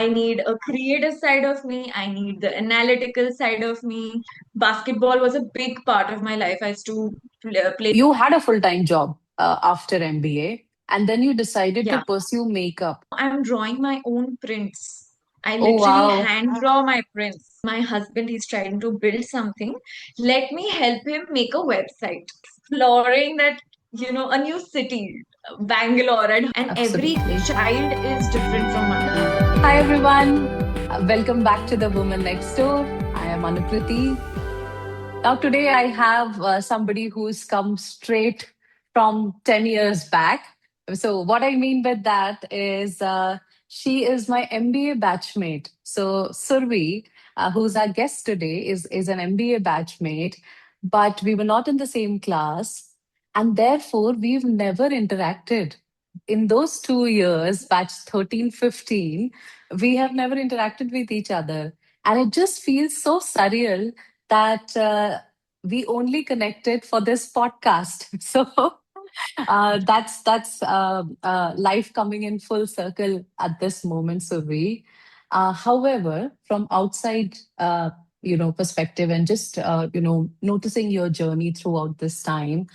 I need a creative side of me. I need the analytical side of me. Basketball was a big part of my life. I used to play. You had a full-time job after MBA, and then you decided to Yeah. pursue makeup. I'm drawing my own prints. I Oh, literally wow. hand draw my prints. My husband, he's trying to build something. Let me help him make a website. Exploring that, a new city, Bangalore, and every Absolutely. child is different from another. Hi, everyone. Welcome back to The Woman Next Door. I am Anukriti. Now, today I have somebody who's come straight from 10 years back. So, what I mean by that is she is my MBA batchmate. So, Survi, who's our guest today, is an MBA batchmate, but we were not in the same class. And therefore, we've never interacted. In those 2 years, batch 13, 15, we have never interacted with each other. And it just feels so surreal that we only connected for this podcast. So that's life coming in full circle at this moment, Survi. However, from outside, perspective and just noticing your journey throughout this time,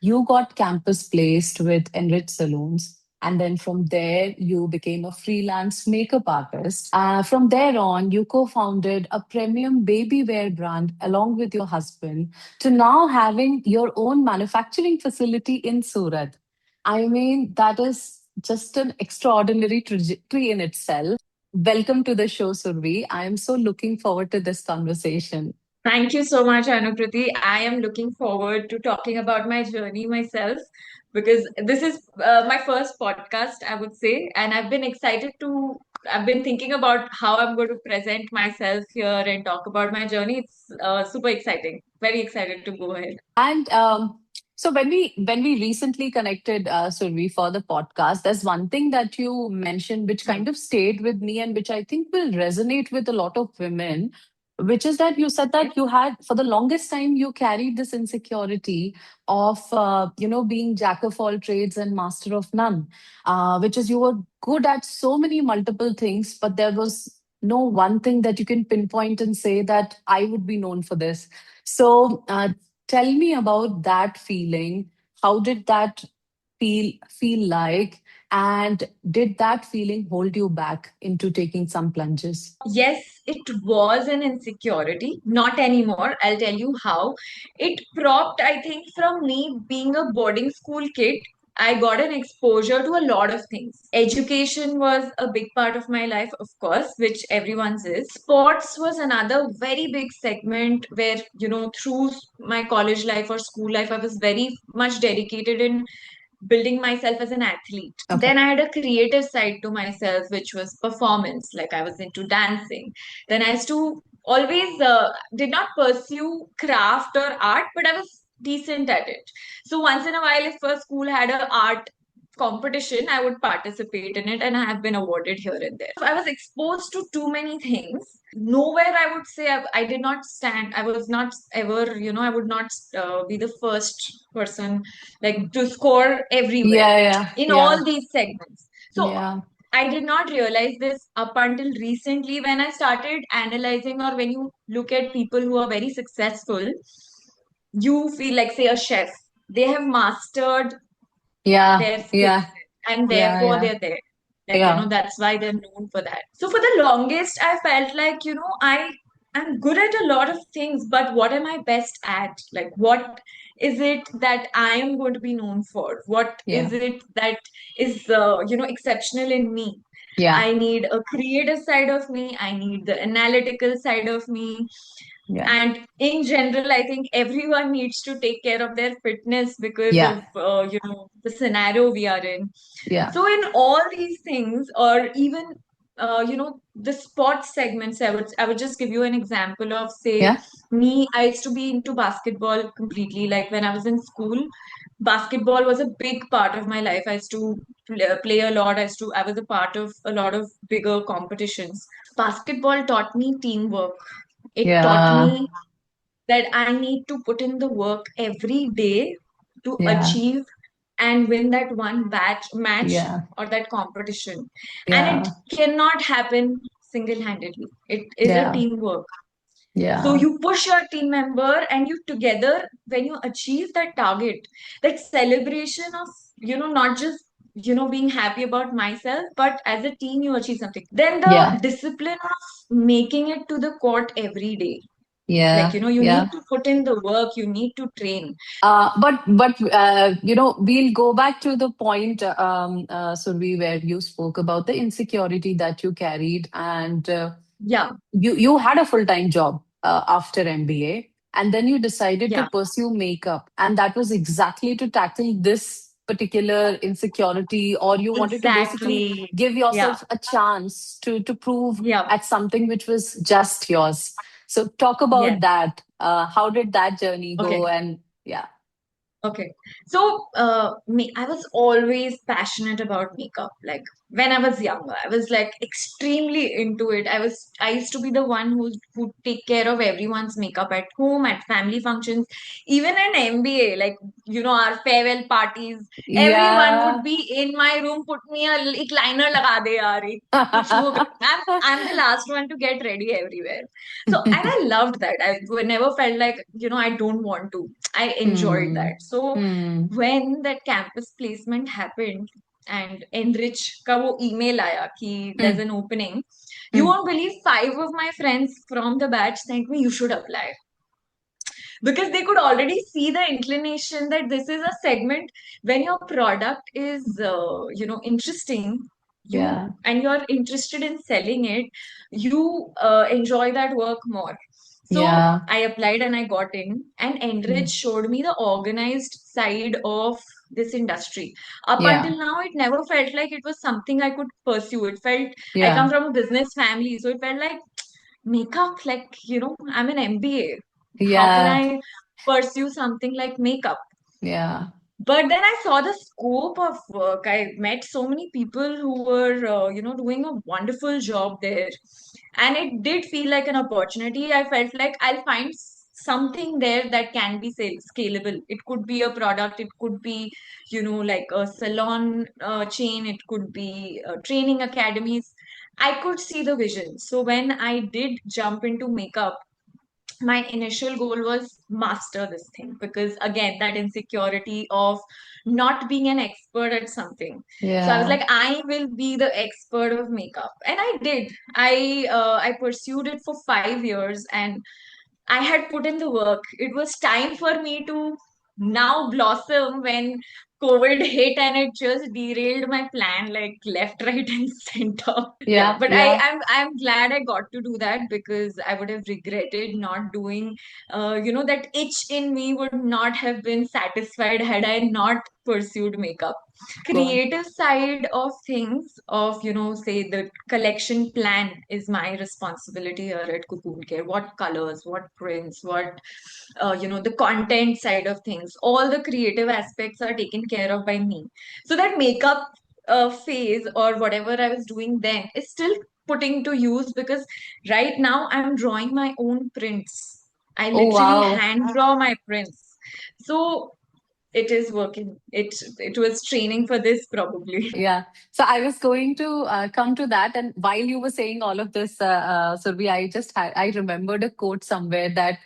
you got campus placed with Enrich Saloons. And then from there, you became a freelance makeup artist. From there on, you co founded a premium baby wear brand along with your husband to now having your own manufacturing facility in Surat. I mean, that is just an extraordinary trajectory in itself. Welcome to the show, Survi. I am so looking forward to this conversation. Thank you so much, Anukriti. I am looking forward to talking about my journey myself because this is my first podcast, I would say, and I've been excited to. I've been thinking about how I'm going to present myself here and talk about my journey. It's super exciting. Very excited to go ahead. And so when we recently connected, Survi, for the podcast, there's one thing that you mentioned which kind of stayed with me and which I think will resonate with a lot of women, which is that you said that you had for the longest time you carried this insecurity of being jack of all trades and master of none, which is you were good at so many multiple things, but there was no one thing that you can pinpoint and say that I would be known for this. So tell me about that feeling. How did that feel like? And did that feeling hold you back into taking some plunges? Yes, it was an insecurity. Not anymore. I'll tell you how. It propped, I think, from me being a boarding school kid. I got an exposure to a lot of things. Education was a big part of my life, of course, which everyone's is. Sports was another very big segment where, through my college life or school life, I was very much dedicated in building myself as an athlete. Okay. Then I had a creative side to myself, which was performance. Like I was into dancing. Then I used to always did not pursue craft or art, but I was decent at it. So once in a while, if a school had a art competition, I would participate in it, and I have been awarded here and there. I was exposed to too many things. Nowhere I would say I did not stand. I was not ever, I would not be the first person like to score everywhere Yeah, yeah, in yeah, all these segments. So yeah, I did not realize this up until recently when I started analyzing, or when you look at people who are very successful, you feel like, say, a chef. They have mastered yeah, their skill yeah, set, and yeah, therefore yeah, they're there. Like, yeah, that's why they're known for that. So for the longest, I felt like, I'm good at a lot of things, but what am I best at? Like, what is it that I am going to be known for? What is yeah, it that is, exceptional in me? yeah, I need a creative side of me. I need the analytical side of me. yeah, And in general, I think everyone needs to take care of their fitness because yeah, of, the scenario we are in. yeah, So in all these things, or even, the sports segments, I would just give you an example of, say, yeah. me. I used to be into basketball completely. Like when I was in school, basketball was a big part of my life. I used to play a lot. I was a part of a lot of bigger competitions. Basketball taught me teamwork. It taught Yeah, me that I need to put in the work every day to yeah, achieve and win that one match yeah, or that competition. And it yeah, cannot happen single-handedly. It is a Yeah. teamwork. So Yeah. you push your team member and you together, when you achieve that target, that celebration of, not just, being happy about myself, but as a team, you achieve something. Then the Yeah. discipline of making it to the court every day. Like, Yeah. you need Yeah. to put in the work, you need to train. But we'll go back to the point, Survi, where you spoke about the insecurity that you carried, and Yeah, you had a full-time job after MBA, and then you decided to yeah, pursue makeup, and that was exactly to tackle this particular insecurity, or you wanted to basically exactly. give Yeah, yourself a chance to prove yeah, at something which was just yours. So talk about yes. that. How did that journey Okay. go? And yeah. Okay. So, I was always passionate about makeup. Like when I was younger, I was like extremely into it. I used to be the one who take care of everyone's makeup at home, at family functions, even in MBA, like, our farewell parties, everyone would Yeah. be in my room, put me a एक liner लगा दे यार, कुछ हो गया. I'm the last one to get ready everywhere. So, and I loved that. I never felt like, I don't want to. I enjoyed Hmm. that. So Hmm. when that campus placement happened and Enrich का वो email आया कि there's Hmm. an opening, you Hmm. won't believe five of my friends from the batch sent me, you should apply, because they could already see the inclination that this is a segment when your product is interesting, you Yeah. and you're interested in selling it, you enjoy that work more. So Yeah. I applied and I got in, and Enrich Hmm. showed me the organized side of this industry. Up Yeah. until now, it never felt like it was something I could pursue. It felt, I come Yeah. from a business family, so it felt like makeup, like, I'm an MBA. How can Yeah. I pursue something like makeup? Yeah. But then I saw the scope of work. I met so many people who were, doing a wonderful job there. And it did feel like an opportunity. I felt like I'll find something there that can be scalable. It could be a product, it could be, like a salon chain, it could be training academies. I could see the vision. So when I did jump into makeup, my initial goal was master this thing, because again, that insecurity of not being an expert at something. So I was Yeah. like, I will be the expert of makeup, and I did. I pursued it for 5 years, and I had put in the work. It was time for me to now blossom when COVID hit, and it just derailed my plan like left, right, and center. Yeah, Yeah. but Yeah. I'm glad I got to do that, because I would have regretted not doing. That itch in me would not have been satisfied had I not pursued makeup. God. Creative side of things, of, say the collection plan is my responsibility here at Cocoon Care. What colors, what prints, what the content side of things, all the creative aspects are taken care of by me. So that makeup phase or whatever I was doing then is still putting to use, because right now I'm drawing my own prints. I Oh, literally wow. hand draw my prints. So it is working. It was training for this probably. Yeah. So I was going to come to that, and while you were saying all of this, Survi, I remembered a quote somewhere that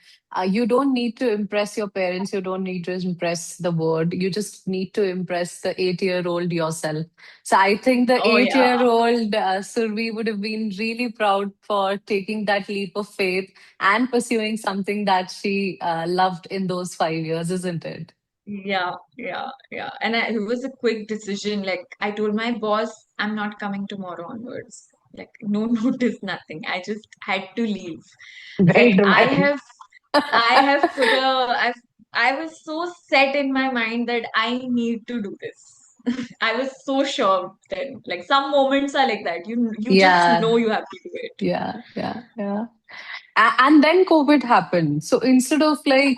you don't need to impress your parents, you don't need to impress the world, you just need to impress the 8-year-old yourself. So I think the Oh yeah. eight-year-old Survi would have been really proud for taking that leap of faith and pursuing something that she loved in those 5 years, isn't it? Yeah, yeah, yeah. And it was a quick decision. Like I told my boss, I'm not coming tomorrow onwards. Like no notice, nothing. I just had to leave. Very Like dramatic. I have put I was so set in my mind that I need to do this. I was so sure then. Like some moments are like that. You just Yeah. know you have to do it. Yeah, yeah, yeah. And then COVID happened. So instead of like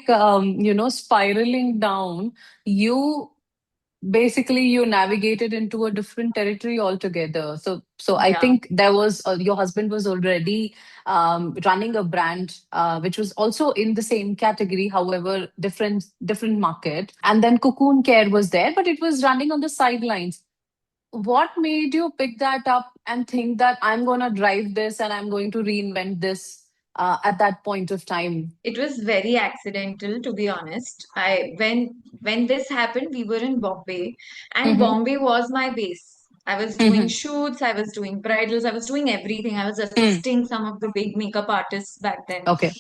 spiraling down, you basically you navigated into a different territory altogether. So I Yeah. think there was your husband was already running a brand which was also in the same category, however different market. And then Cocoon Care was there, but it was running on the sidelines. what made you pick that up and think that I'm going to drive this and I'm going to reinvent this at that point of time? It was very accidental, to be honest. I when this happened, we were in Bombay, and Mm-hmm. Bombay was my base. I was doing Mm-hmm. shoots, I was doing bridals, I was doing everything. I was Mm. assisting some of the big makeup artists back then. Okay.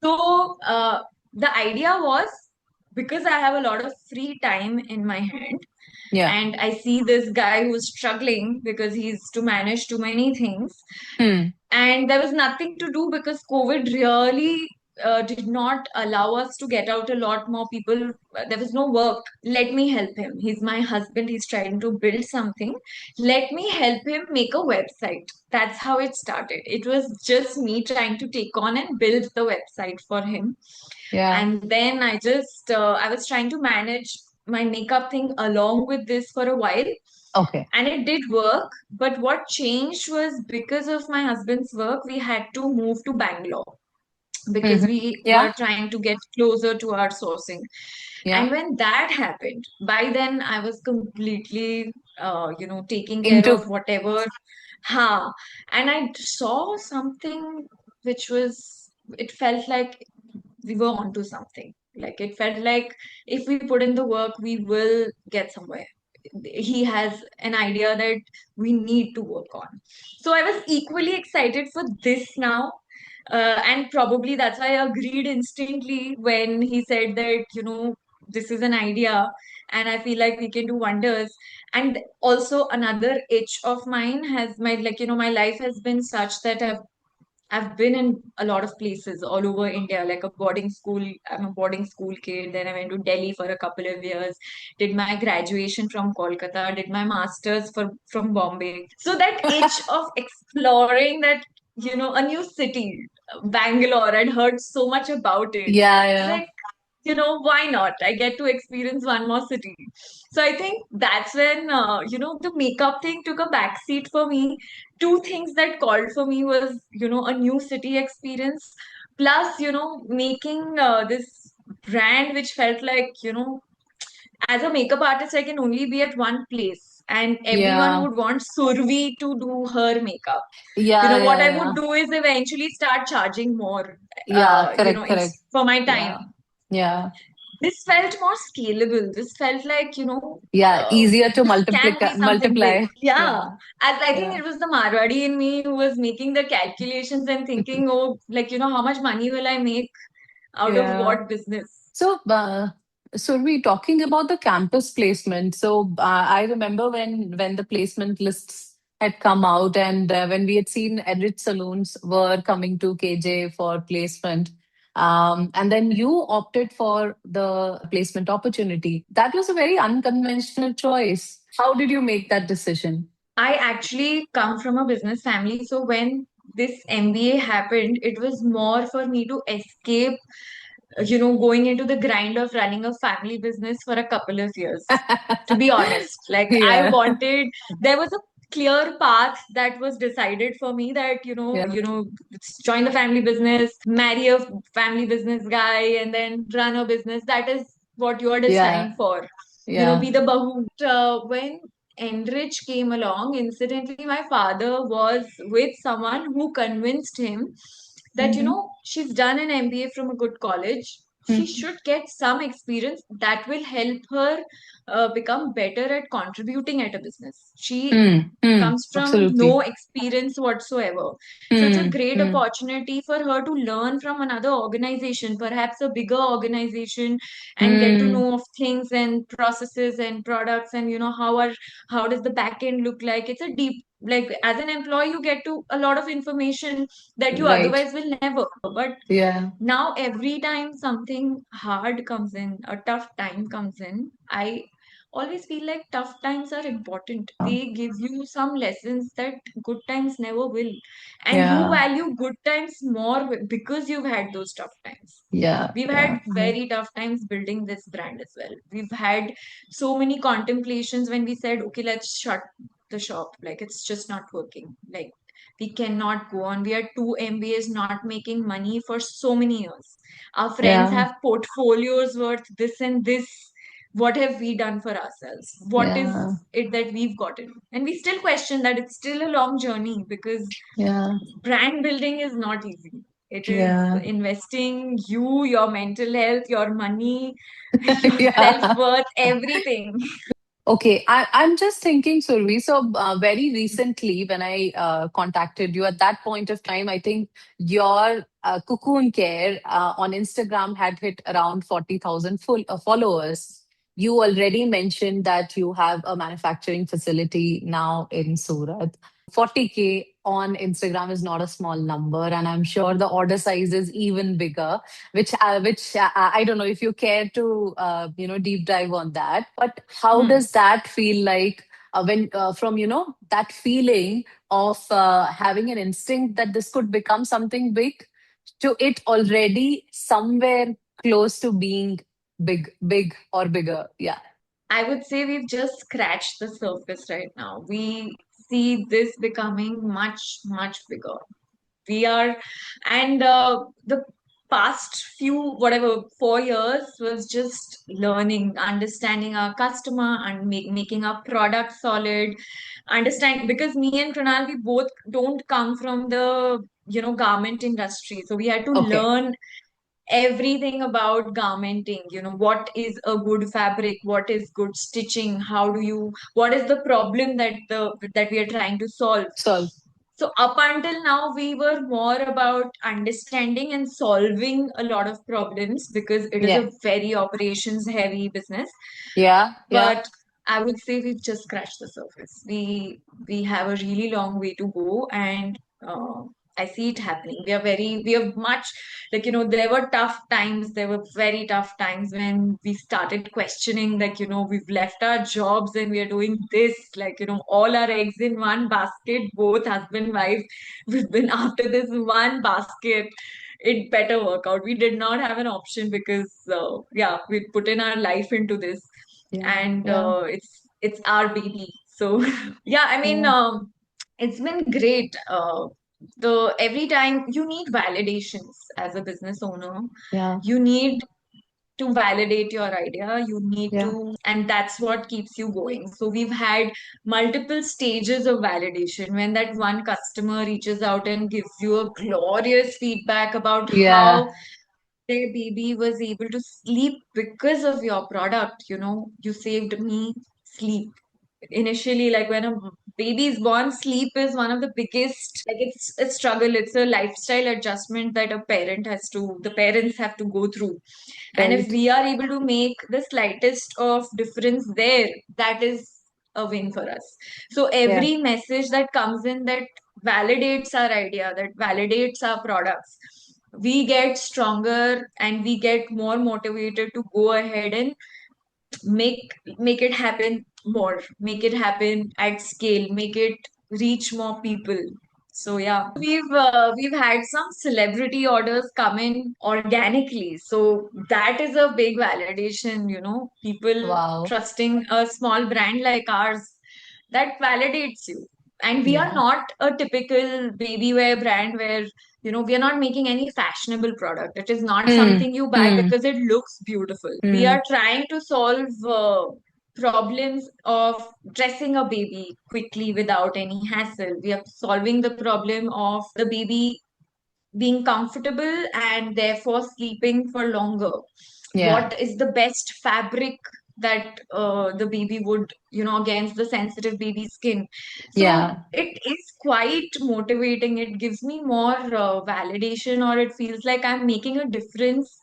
So the idea was, because I have a lot of free time in my hand, Yeah. and I see this guy who's struggling because he's to manage too many things, Hmm. and there was nothing to do because COVID really did not allow us to get out a lot more people. There was no work. Let me help him. He's my husband. He's trying to build something. Let me help him make a website. That's how it started. It was just me trying to take on and build the website for him. Yeah. And then I was trying to manage my makeup thing along with this for a while, Okay. and it did work. But what changed was, because of my husband's work, we had to move to Bangalore because Mm-hmm. we Yeah. were trying to get closer to our sourcing. And Yeah. when that happened, by then I was completely, taking care Into. of whatever. Ha! And I saw something which was, it felt like we were onto something. Like it felt like if we put in the work, we will get somewhere. He has an idea that we need to work on. So I was equally excited for this now. And probably that's why I agreed instantly when he said that, this is an idea and I feel like we can do wonders. And also another itch of mine has my life has been such that I've been in a lot of places all over India, like a boarding school. I'm a boarding school kid. Then I went to Delhi for a couple of years, did my graduation from Kolkata, did my master's from Bombay. So that itch of exploring that, a new city, Bangalore, I'd heard so much about it. Yeah. It's Yeah. like, why not? I get to experience one more city. So I think that's when, the makeup thing took a backseat for me. Two things that called for me was, a new city experience, plus, making this brand which felt like, as a makeup artist, I can only be at one place. And everyone Yeah. would want Survi to do her makeup. Yeah. What Yeah. I would Yeah. do is eventually start charging more, Yeah. Correct. Correct. for my time. Yeah. Yeah. This felt more scalable. This felt like, Yeah. Easier to this can be something big. multiply. Yeah. Yeah. As I think Yeah. it was the Marwadi in me who was making the calculations and thinking, oh, like, how much money will I make out of Yeah. what business? So, we talking about the campus placement. So, I remember when the placement lists had come out, and when we had seen Edit Saloons were coming to KJ for placement, and then you opted for the placement opportunity. That was a very unconventional choice. How did you make that decision? I actually come from a business family. So when this MBA happened, it was more for me to escape, going into the grind of running a family business for a couple of years. To be honest, like I Yeah, wanted, there was a clear path that was decided for me that, yeah, join the family business, marry a family business guy, and then run a business. That is what you are yeah, destined for. yeah. Be the bahu. When Enrich came along, incidentally, my father was with someone who convinced him that, Mm-hmm. she's done an MBA from a good college. She should get some experience that will help her become better at contributing at a business. She Mm-hmm. comes from Absolutely. no experience whatsoever. So it's a great Mm-hmm. opportunity for her to learn from another organization, perhaps a bigger organization, and get to Mm, know of things and processes and products, and how does the back end look like. It's a deep, like as an employee you get to a lot of information that you right. otherwise will never. But Yeah. now every time something hard comes in, a tough time comes in, I always feel like tough times are important. They give you some lessons that good times never will. And you Yeah. value good times more because you've had those tough times. Yeah. We've Yeah. had very tough times building this brand as well. We've had so many contemplations when we said, okay, let's shut the shop. Like, it's just not working. Like, we cannot go on. We are two MBAs not making money for so many years. Our friends Yeah. have portfolios worth this and this. what have we done for ourselves? What is Yeah. it that we've gotten? And we still question that. It's still a long journey because Yeah. brand building is not easy. It is Yeah. investing you, your mental health, your money, your Yeah. self-worth, everything. Okay, I'm just thinking, Survi. So, very recently, when I contacted you, at that point of time, I think your Cocoon Care on Instagram had hit around 40,000 followers. You already mentioned that you have a manufacturing facility now in Surat. 40K on Instagram is not a small number, and I'm sure the order size is even bigger. Which I don't know if you care to deep dive on that. But how Hmm. does that feel like when from that feeling of having an instinct that this could become something big to it already somewhere close to being big or bigger? Yeah, I would say we've just scratched the surface right now. We see this becoming much, much bigger. We are, and the past few, whatever, 4 years was just learning, understanding our customer and making our product solid. Understand, because me and Pranal, we both don't come from the, garment industry. So we had to okay, learn everything about garmenting, what is a good fabric, what is good stitching, what is the problem that we are trying to solve. so So up until now, we were more about understanding and solving a lot of problems because it is yeah, a very operations heavy business. yeah, yeah, But I would say we've just scratched the surface. We have a really long way to go, and I see it happening. We have much, like, there were tough times. There were very tough times when we started questioning, like, we've left our jobs and we are doing this, like, all our eggs in one basket, both husband, wife, we've been after this one basket. It better work out. We did not have an option because, yeah, we put in our life into this, yeah, and yeah, it's our baby. So yeah, I mean, yeah, it's been great. The every time you need validations as a business owner, yeah, you need to validate your idea. You need yeah, to, and that's what keeps you going. So we've had multiple stages of validation. When that one customer reaches out and gives you a glorious feedback about yeah, how their baby was able to sleep because of your product. You saved me sleep. Initially, like when a baby is born, sleep is one of the biggest, like it's a struggle. It's a lifestyle adjustment that the parents have to go through. And if right, we are able to make the slightest of difference there, that is a win for us. So yeah, every message that comes in that validates our idea, that validates our products, we get stronger and we get more motivated to go ahead and make it happen more, make it happen at scale, make it reach more people. So yeah, we've had some celebrity orders come in organically. So that is a big validation, people wow, trusting a small brand like ours. That validates you. And we are yeah, not a typical baby wear brand where, we are not making any fashionable product. It is not hmm, something you buy hmm, because it looks beautiful. We hmm, are trying to solve problems of dressing a baby quickly without any hassle. We are solving the problem of the baby being comfortable and therefore sleeping for longer. yeah, What is the best fabric that the baby would, against the sensitive baby skin? So yeah, it is quite motivating. It gives me more validation, or it feels like I'm making a difference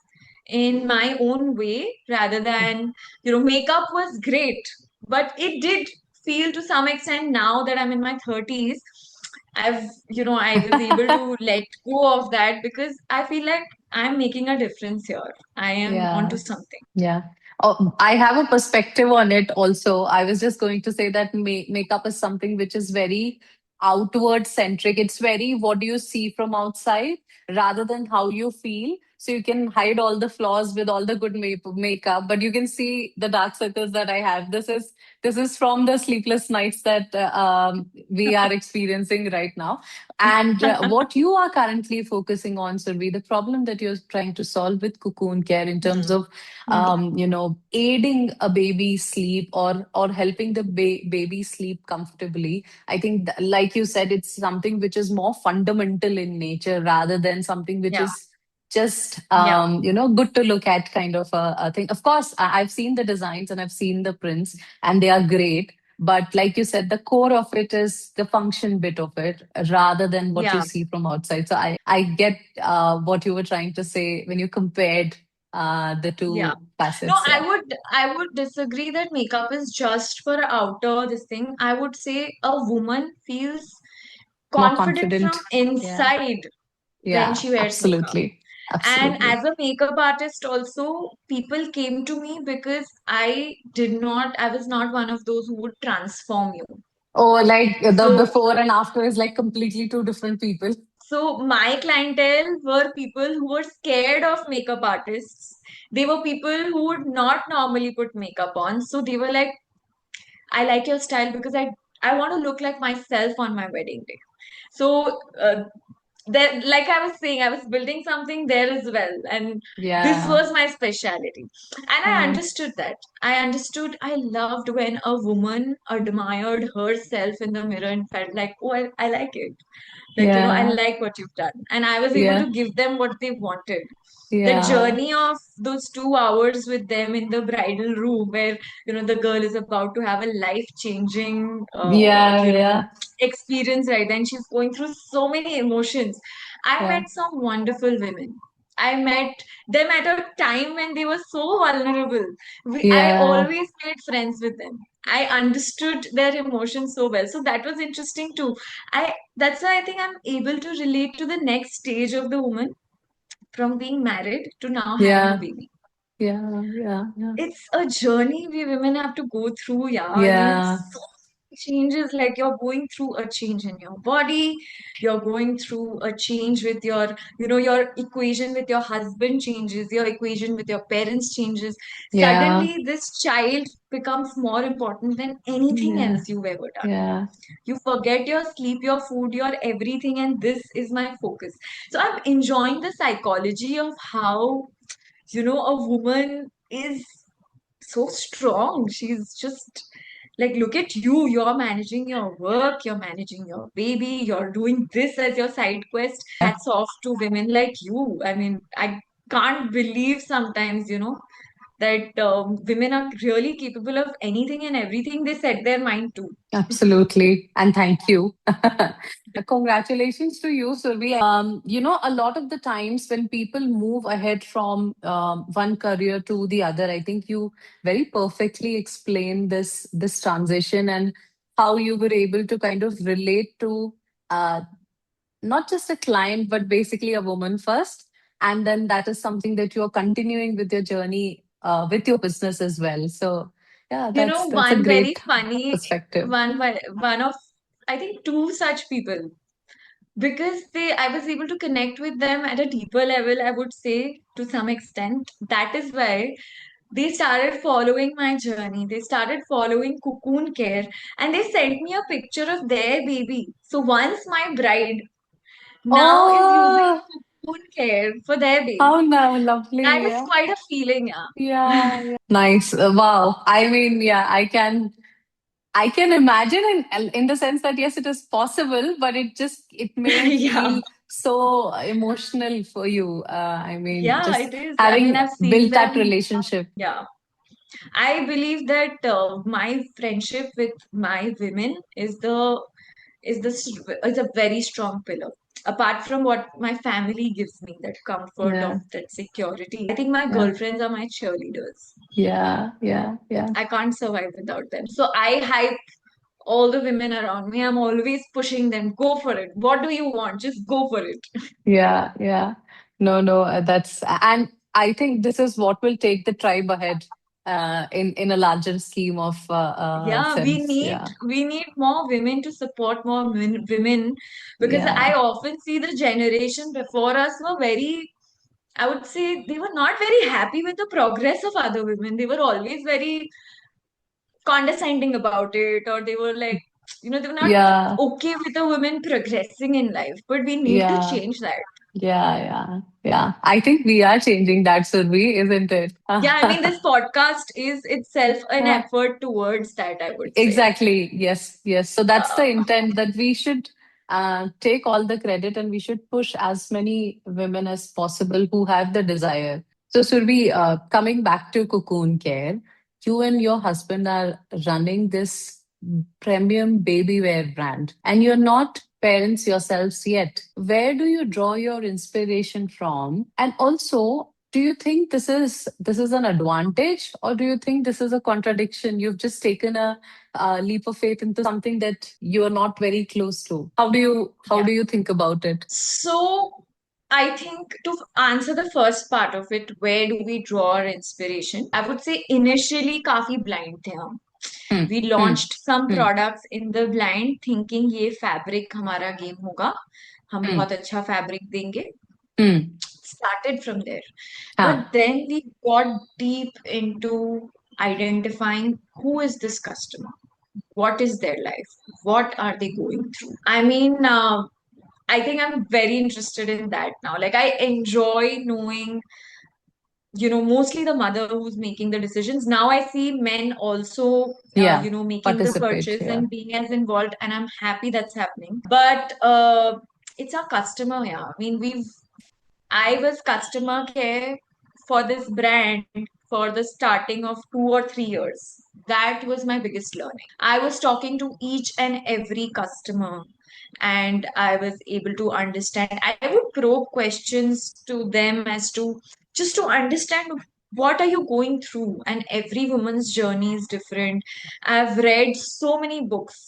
in my own way rather than, makeup was great, but it did feel to some extent now that I'm in my 30s. I was able to let go of that because I feel like I'm making a difference here. I am onto yeah. something. Yeah. Oh, I have a perspective on it also. I was just going to say that makeup is something which is very outward centric. It's very what do you see from outside rather than how you feel. So you can hide all the flaws with all the good makeup, but you can see the dark circles that I have. This is from the sleepless nights that we are experiencing right now. And what you are currently focusing on, Survi, the problem that you're trying to solve with Cocoon Care in terms Hmm. of, aiding a baby's sleep or helping the baby sleep comfortably. I think, like you said, it's something which is more fundamental in nature rather than something which Yeah, is just yeah, good to look at kind of a thing. Of course, I've seen the designs and I've seen the prints, and they are great. But like you said, the core of it is the function bit of it rather than what you yeah, see from outside. So I get what you were trying to say when you compared the yeah. two No, facets. Yeah. I would disagree that makeup is just for outer this thing. I would say a woman feels More confident from confident. Yeah. inside when Yeah. she wears makeup. Absolutely. And Absolutely. as a makeup artist, also, people came to me because I was not one of those who would transform you. Oh, like the So, before and after is like completely two different people. so my clientele were people who were scared of makeup artists. They were people who would not normally put makeup on. So they were like, I like your style because I want to look like myself on my wedding day. So there, like I was saying, I was building something there as well, and this Yeah. was my specialty. And I Yeah. understood that. I understood. I loved when a woman admired herself in the mirror and felt like, oh, I like it. Like, I Yeah. like what you've done. And I was able Yeah. to give them what they wanted. The Yeah. journey of those 2 hours with them in the bridal room, where, the girl is about to have a life-changing, Yeah. Yeah. experience right then. She's going through so many emotions. I Yeah. met some wonderful women. I met them at a time when they were so vulnerable. I Yeah. always made friends with them. I understood their emotions so well. So that was interesting too. That's why I think I'm able to relate to the next stage of the woman, from being married to now having a Yeah. baby. Yeah. Yeah. Yeah. It's a journey we women have to go through. Yeah, Yeah. so many changes. Like, you're going through a change in your body, you're going through a change with your equation with your husband changes, your equation with your parents changes. Yeah. Suddenly this child becomes more important than anything Yeah. else you've ever done. Yeah. You forget your sleep, your food, your everything, and this is my focus. So I'm enjoying the psychology of how, a woman is so strong. She's just like, look at you. You're managing your work, you're managing your baby, you're doing this as your side quest. Hats off to women like you. I mean, I can't believe sometimes, that women are really capable of anything and everything they set their mind to. Absolutely. And thank you. Congratulations to you, Survi. A lot of the times when people move ahead from one career to the other, I think you very perfectly explained this transition and how you were able to kind of relate to uh, not just a client, but basically a woman first. And then that is something that you're continuing with your journey with your business as well. So yeah, that's a One very great funny perspective. one of, I think, two such people, because I was able to connect with them at a deeper level, I would say, to some extent. That is why they started following my journey. They started following Cocoon Care, and they sent me a picture of their baby. So once my bride now is using Oh, Cocoon Care for their baby. how now That lovely. is Yeah. quite a feeling, Yeah, yeah. yeah. Nice. Wow. I mean, yeah, I can imagine in the sense that yes, it is possible, but it may Yeah. feel so emotional for you. I mean, Yeah, just it is. I mean, having I've seen built that them. relationship. Yeah. I believe that my friendship with my women is a very strong pillar. Apart from what my family gives me, that comfort of Yeah, that security, I think my yeah, girlfriends are my cheerleaders. yeah, yeah, yeah. I can't survive without them. So I hype all the women around me. I'm always pushing them, go for it. What do you want? Just go for it. Yeah, yeah. No, no, and I think this is what will take the tribe ahead in a larger scheme of Yeah, sense. Yeah, we need more women to support more women, because I yeah, often see the generation before us were very, I would say they were not very happy with the progress of other women. They were always very condescending about it, or they were like, they were not Yeah, okay with a woman progressing in life. But we need to yeah, change that. yeah. I think we are changing that, Survi, isn't it? Yeah, I mean, this podcast is itself an effort towards that, I would say. Exactly. Yes. Yes. So that's the Uh, intent that we should take all the credit and we should push as many women as possible who have the desire. So, Surbi, coming back to Cocoon Care, you and your husband are running this premium baby wear brand, and you're not parents yourselves yet. Where do you draw your inspiration from? And also, do you think this is an advantage, or do you think this is a contradiction? You've just taken a leap of faith into something that you are not very close to. How yeah. do you think about it? So I think to answer the first part of it, where do we draw our inspiration? I would say initially काफी blind थे हम. Hmm. We Hmm. launched some Hmm. products in the blind, thinking ये fabric हमारा game होगा. हम Hmm. बहुत अच्छा fabric देंगे. Hmm. Started from there. Ah. But then we got deep into identifying who is this customer? What is their life? What are they going through? I mean, I think I'm very interested in that now. Like, I enjoy knowing, mostly the mother who's making the decisions. Now I see men also, Yeah. making the Participate purchase here. and being as involved, and I'm happy that's happening. But it's our customer, yeah. I mean, I was customer care for this brand for the starting of 2 or 3 years. That was my biggest learning. I was talking to each and every customer, and I was able to understand. I would probe questions to them as to just to understand what are you going through, and every woman's journey is different. I've read so many books.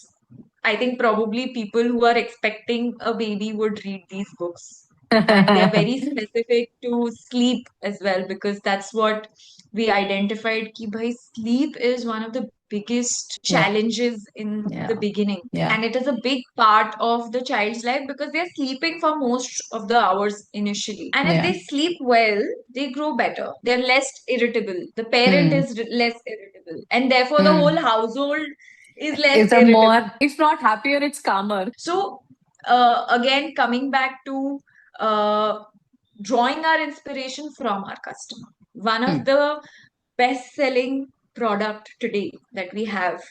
I think probably people who are expecting a baby would read these books. And they're very specific to sleep as well, because that's what we identified ki bhai, sleep is one of the biggest Yeah. challenges in the Yeah. beginning. Yeah. And it is a big part of the child's life because they're sleeping for most of the hours initially. And if Yeah. they sleep well, they grow better. They're less irritable. The parent Hmm. is less irritable. And therefore, the whole Hmm. household is less Is a irritable. more, if not happier, it's calmer. So, again, coming back to uh, drawing our inspiration from our customer. One of Hmm. the best selling product today that we have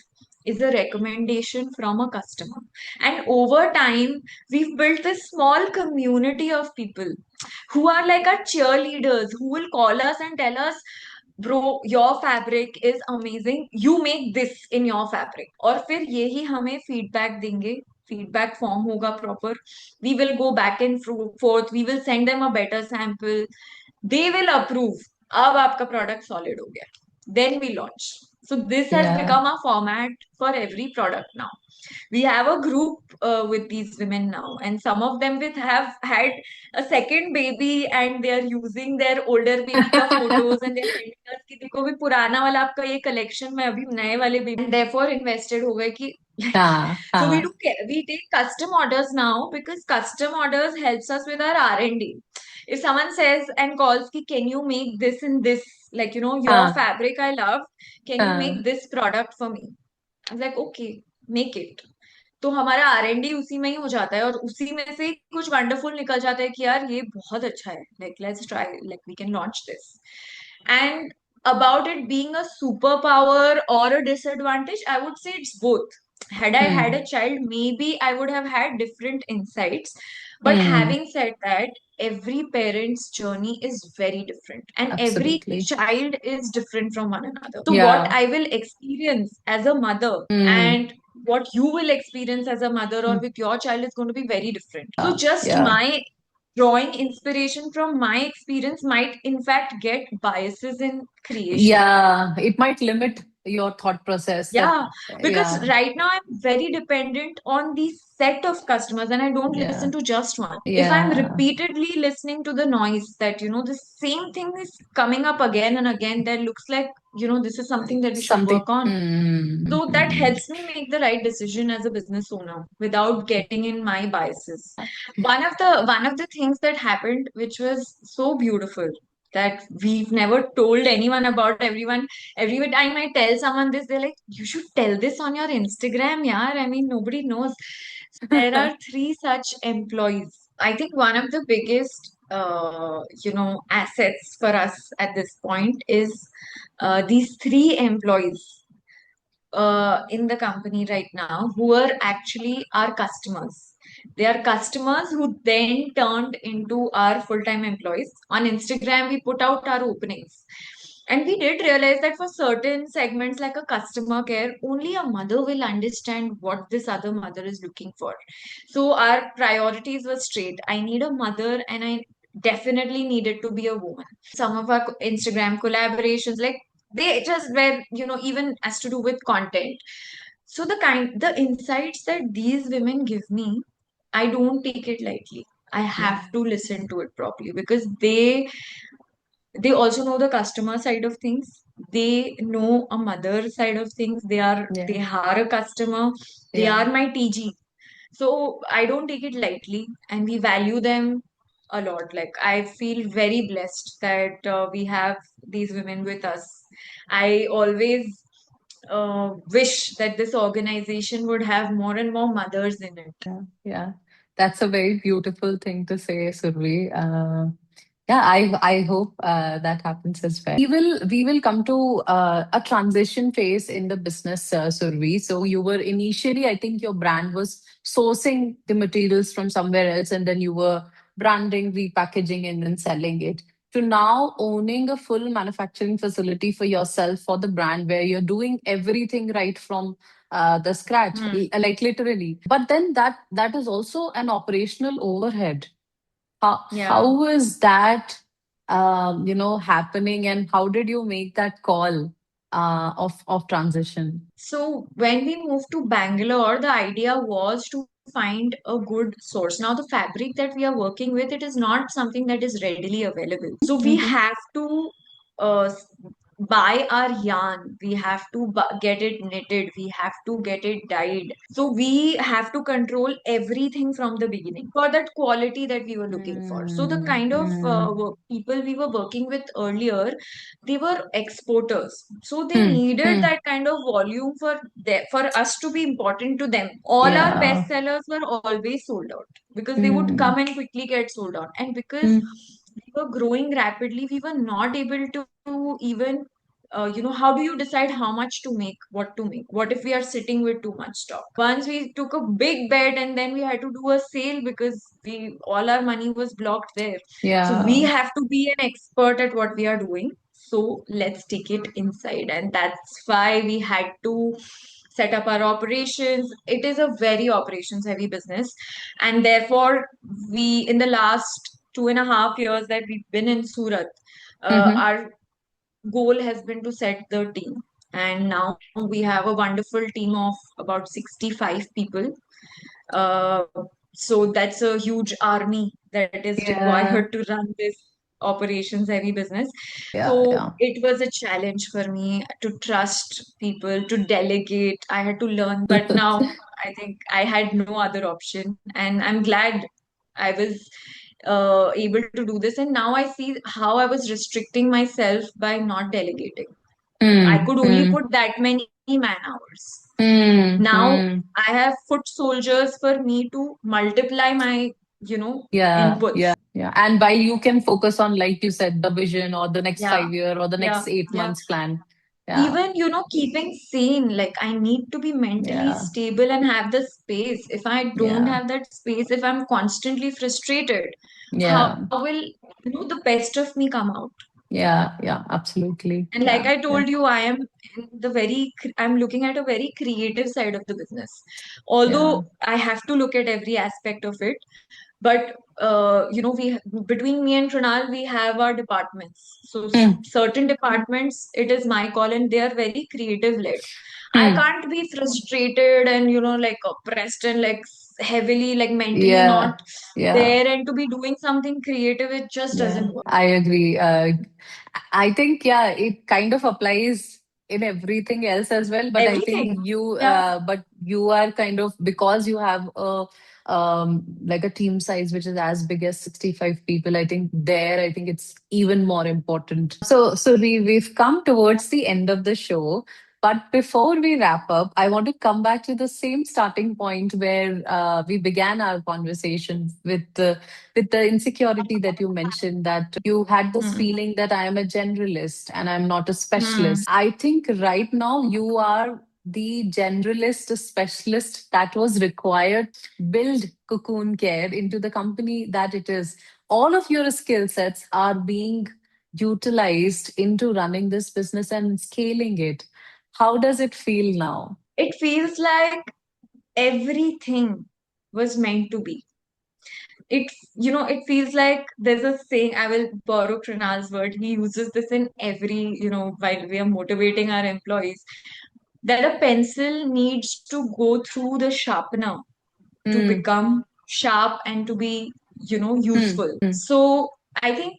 is a recommendation from a customer. And over time, we've built this small community of people who are like our cheerleaders, who will call us and tell us, bro, your fabric is amazing, you make this in your fabric. और फिर यही हमें feedback देंगे. Feedback form होगा proper. We will go back and forth. We will send them a better sample. They will approve. अब आपका product solid हो गया. Then we launch. So this has Yeah. become a format for every product now. We have a group with these women now, and some of them with have had a second baby, and they are using their older baby ka photos, and they're sending us कि देखो भी पुराना वाला आपका ये collection में अभी नए वाले baby, and therefore invested हो गए कि Ah. so Ah. we take custom orders now because custom orders helps us with our R&D. If someone says and calls ki, can you make this and this, like your Ah. fabric I love, can you Ah. make this product for me? I was like, okay, make it. तो हमारा R&D उसी में ही हो जाता है, और उसी में से ही कुछ वंडरफुल निकल जाता है कि यार ये बहुत अच्छा है, like let's try, like we can launch this. And about it being a superpower or a disadvantage, I would say it's both. Had I had Hmm. a child, maybe I would have had different insights. But Hmm. having said that, every parent's journey is very different, and every Absolutely. child is different from one another. So, what Yeah. I will experience as a mother Hmm. and what you will experience as a mother or Hmm. with your child is going to be very different. So, Yeah. just Yeah. my drawing inspiration from my experience might in fact get biases in creation. Yeah. It might limit your thought process that, Yeah, because yeah, right now I'm very dependent on the set of customers and I don't listen yeah, to just one. If I'm yeah, repeatedly listening to the noise that, the same thing is coming up again and again, that looks like, this is something that we should something. work on. So that Mm. helps me make the right decision as a business owner without getting in my biases. One of the things that happened, which was so beautiful, that we've never told anyone about. Every time I tell someone this, they're like, "You should tell this on your Instagram, yaar. I mean, nobody knows." There are three such employees. I think one of the biggest, assets for us at this point is these three employees in the company right now who are actually our customers. They are customers who then turned into our full-time employees. On Instagram, we put out our openings. And we did realize that for certain segments like a customer care, only a mother will understand what this other mother is looking for. So our priorities were straight. I need a mother and I definitely needed to be a woman. Some of our Instagram collaborations, like they just were, even as to do with content. So the insights that these women give me, I don't take it lightly. I Yeah, have to listen to it properly because they also know the customer side of things. They know a mother side of things. They yeah, are a customer. They yeah, are my TG. So I don't take it lightly, and we value them a lot. Like I feel very blessed that we have these women with us. I always wish that this organization would have more and more mothers in it. yeah, yeah. That's a very beautiful thing to say, Survi. Yeah, I hope that happens as well. We will come to a transition phase in the business, Survi. So you were initially, I think, your brand was sourcing the materials from somewhere else, and then you were branding, repackaging, and then selling it. To now owning a full manufacturing facility for yourself for the brand, where you're doing everything right from the scratch, Hmm. like literally. But then that is also an operational overhead. Yeah. How was that, happening, and how did you make that call of transition? So when we moved to Bangalore, the idea was to find a good source. Now, the fabric that we are working with, it is not something that is readily available. So we Mm-hmm. have to buy our yarn. We have to get it knitted. We have to get it dyed. So we have to control everything from the beginning for that quality that we were looking for. So the Mm, kind of mm, people we were working with earlier, they were exporters, so they mm, needed mm. that kind of volume for us to be important to them. All our Yeah. best sellers were always sold out because they would Mm, come and quickly get sold out, and because mm. we were growing rapidly, we were not able to even how do you decide how much to make, what to make, what if we are sitting with too much stock. Once we took a big bet and then we had to do a sale because we all our money was blocked there. So we Yeah. have to be an expert at what we are doing. So let's take it inside. And that's why we had to set up our operations. It is a very operations heavy business. And therefore, in the last 2.5 years that we've been in Surat, Mm-hmm. our goal has been to set the team. And now we have a wonderful team of about 65 people. Uh, so that's a huge army that is Yeah. required to run this operations heavy business. Yeah. So Yeah. it was a challenge for me to trust people, to delegate. I had to learn, but now I think I had no other option. And I'm glad I was able to do this. And now I see how I was restricting myself by not delegating. I Mm, could only mm, put that many man hours. mm, Now mm. I have foot soldiers for me to multiply my, Yeah. inputs. Yeah. Yeah. And while you can focus on, like you said, the vision or the next Yeah, 5 year or the yeah, next eight yeah. months plan. Yeah. Even, keeping sane, like I need to be mentally Yeah. stable and have the space. If I don't Yeah. have that space, if I'm constantly frustrated, how Yeah. will, the best of me come out? Yeah. Yeah. Absolutely. And like Yeah. I Yeah. told you, I'm looking at a very creative side of the business. Yeah. Although I have to look at every aspect of it, But we between me and Pranal, we have our departments. So Hmm. certain departments, it is my call, and they are very creative led. I Hmm. can't be frustrated and like oppressed and like heavily like mentally Yeah. not Yeah. there and to be doing something creative. It just Yeah, doesn't work. I agree. I think, yeah, it kind of applies in everything else as well. But I think Everything. Yeah. but you are kind of, because you have like a team size which is as big as 65 people. I think it's even more important. So we've come towards the end of the show. But before we wrap up, I want to come back to the same starting point where we began our conversation with the insecurity that you mentioned, that you had this Hmm. feeling that I am a generalist and I'm not a Hmm. specialist. I think right now you are the generalist, a specialist that was required build Cocoon Care into the company that it is. All of your skill sets are being utilized into running this business and scaling it. How does it feel now? It feels like everything was meant to be. It feels like there's a saying. I will borrow Krinal's word. He uses this in every, while we are motivating our employees, that a pencil needs to go through the sharpener to Mm, become sharp and to be, mm, useful. mm. So I think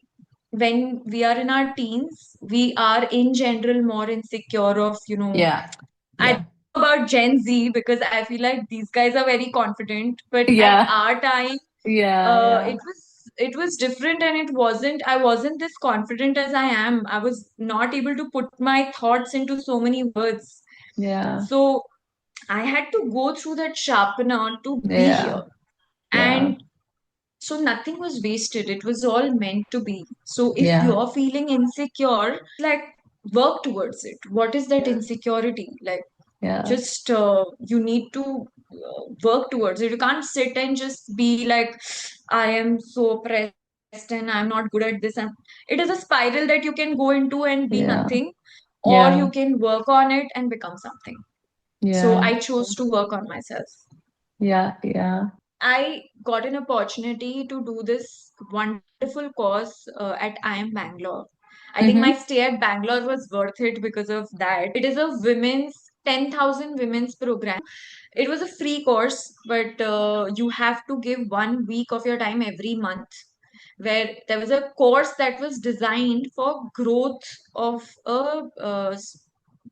when we are in our teens, we are in general more insecure of, Yeah, I yeah, don't know about Gen Z because I feel like these guys are very confident, but at yeah, our time, yeah, yeah, it was different, and I wasn't this confident as I am. I was not able to put my thoughts into so many words. yeah, So I had to go through that sharpener to be yeah, here. yeah, And so nothing was wasted. It was all meant to be. So if yeah, you're feeling insecure, like work towards it. What is that yeah, insecurity? Like yeah, just you need to work towards it. You can't sit and just be like, I am so oppressed and I'm not good at this. And it is a spiral that you can go into and be yeah, nothing, or you yeah, can work on it and become something. So yeah, I chose to work on myself. yeah, yeah. I got an opportunity to do this wonderful course at IIM Bangalore. I think my Mm-hmm. stay at Bangalore was worth it because of that. It is a women's 10,000 women's program. It was a free course, but you have to give 1 week of your time every month, where there was a course that was designed for growth of a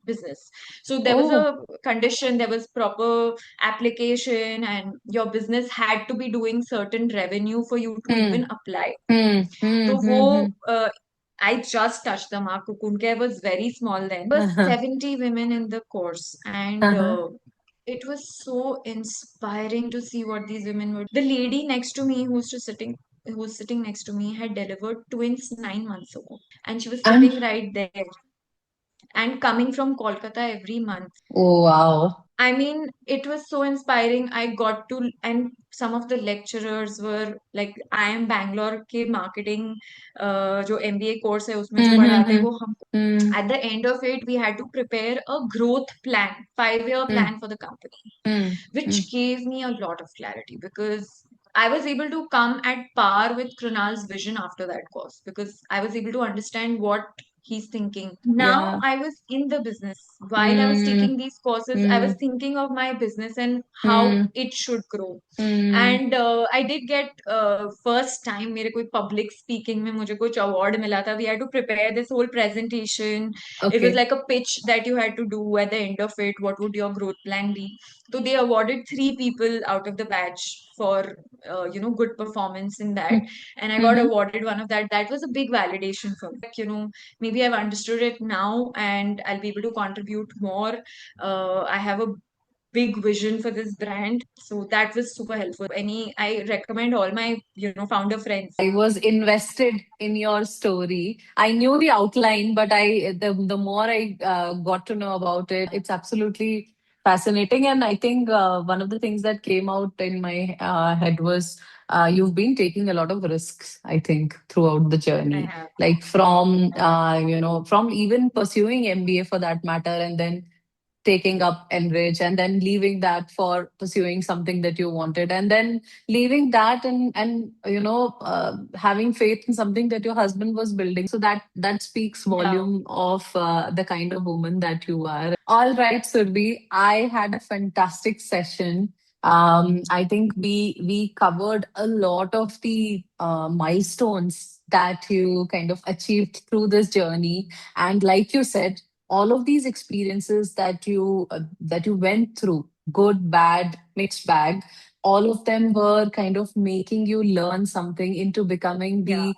business. So there was Oh. a condition, there was proper application, and your business had to be doing certain revenue for you to Hmm. even apply. Hmm. Hmm. So Hmm. Hmm. I just touched the mark. Cocoon Care was very small then. There was Uh-huh. 70 women in the course, and Uh-huh. it was so inspiring to see what these women were. The lady next to me, who's sitting next to me, had delivered twins 9 months ago, and she was And sitting right there and coming from Kolkata every month. oh, wow. I mean, it was so inspiring. I got to, and some of the lecturers were like, I am Bangalore के marketing जो MBA course है उसमें जो Hmm. Hmm. पढ़ाते हैं Hmm. वो हमको Hmm. at the end of it we had to prepare a growth plan, 5-year Hmm. plan for the company, Hmm. which Hmm. gave me a lot of clarity because I was able to come at par with Krunal's vision after that course because I was able to understand what he's thinking. Now Yeah. I was in the business. While I was Hmm. taking these courses, I was Hmm. thinking of my business and how Hmm. it should grow. Hmm. And I did get first time मेरे कोई public speaking में मुझे कुछ award मिला था. We had to prepare this whole presentation. It was Okay. like a pitch that you had to do at the end of it. What would your growth plan be? So they awarded 3 people out of the batch for good performance in that, Hmm. and I got Hmm. awarded one of that. That was a big validation for me. Like, maybe I've understood it now, and I'll be able to contribute more. I have a big vision for this brand, so that was super helpful. I recommend all my founder friends. I was invested in your story. I knew the outline, but the more I got to know about it, it's absolutely fascinating. And I think one of the things that came out in my head was you've been taking a lot of risks. I think throughout the I journey, have. like from from even pursuing MBA for that matter, and then taking up Enrich and then leaving that for pursuing something that you wanted, and then leaving that and having faith in something that your husband was building. So that speaks Yeah. volume of the kind of woman that you are. All right, Surbi, I had a fantastic session. I think we covered a lot of the milestones that you kind of achieved through this journey, and like you said, all of these experiences that you went through, good, bad, mixed bag, all of them were kind of making you learn something into becoming Yeah.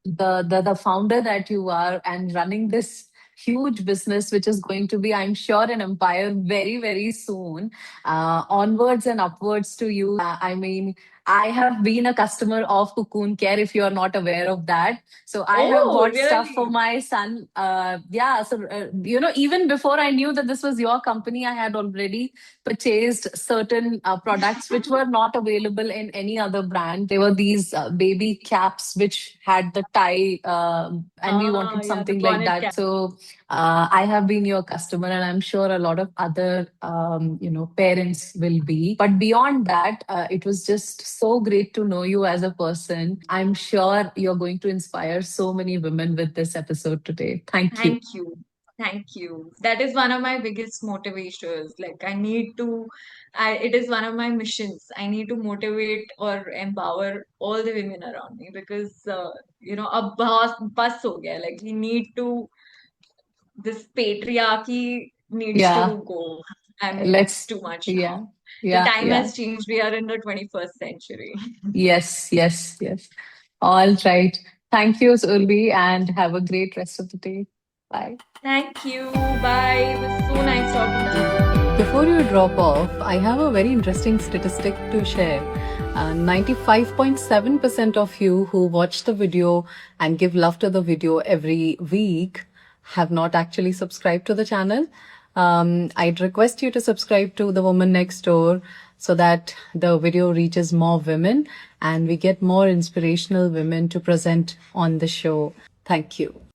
the founder that you are and running this huge business, which is going to be, I'm sure, an empire very, very soon. Onwards and upwards to you. I mean, I have been a customer of Cocoon Care, if you are not aware of that. So I have Oh, bought stuff for really? my son. Yeah. So, even before I knew that this was your company, I had already purchased certain products which were not available in any other brand. They were these baby caps which had the tie, and we Ah, wanted yeah, the something like bonnet that. cap. So I have been your customer, and I'm sure a lot of other, parents will be. But beyond that, it was just so great to know you as a person. I'm sure you're going to inspire so many women with this episode today. Thank you. Thank you. Thank you. That is one of my biggest motivators. Like it is one of my missions. I need to motivate or empower all the women around me because, a bus ho gaya. Like this patriarchy needs Yeah. to go. I mean, it's Let's, too much now. yeah, The yeah, time yeah. has changed. We are in the 21st century. Yes, yes, yes. All right. Thank you, Urvi, and have a great rest of the day. Bye. Thank you. Bye. It was so nice talking to you. Before you drop off, I have a very interesting statistic to share. 95.7% of you who watch the video and give love to the video every week have not actually subscribed to the channel. I'd request you to subscribe to The Woman Next Door so that the video reaches more women and we get more inspirational women to present on the show. Thank you.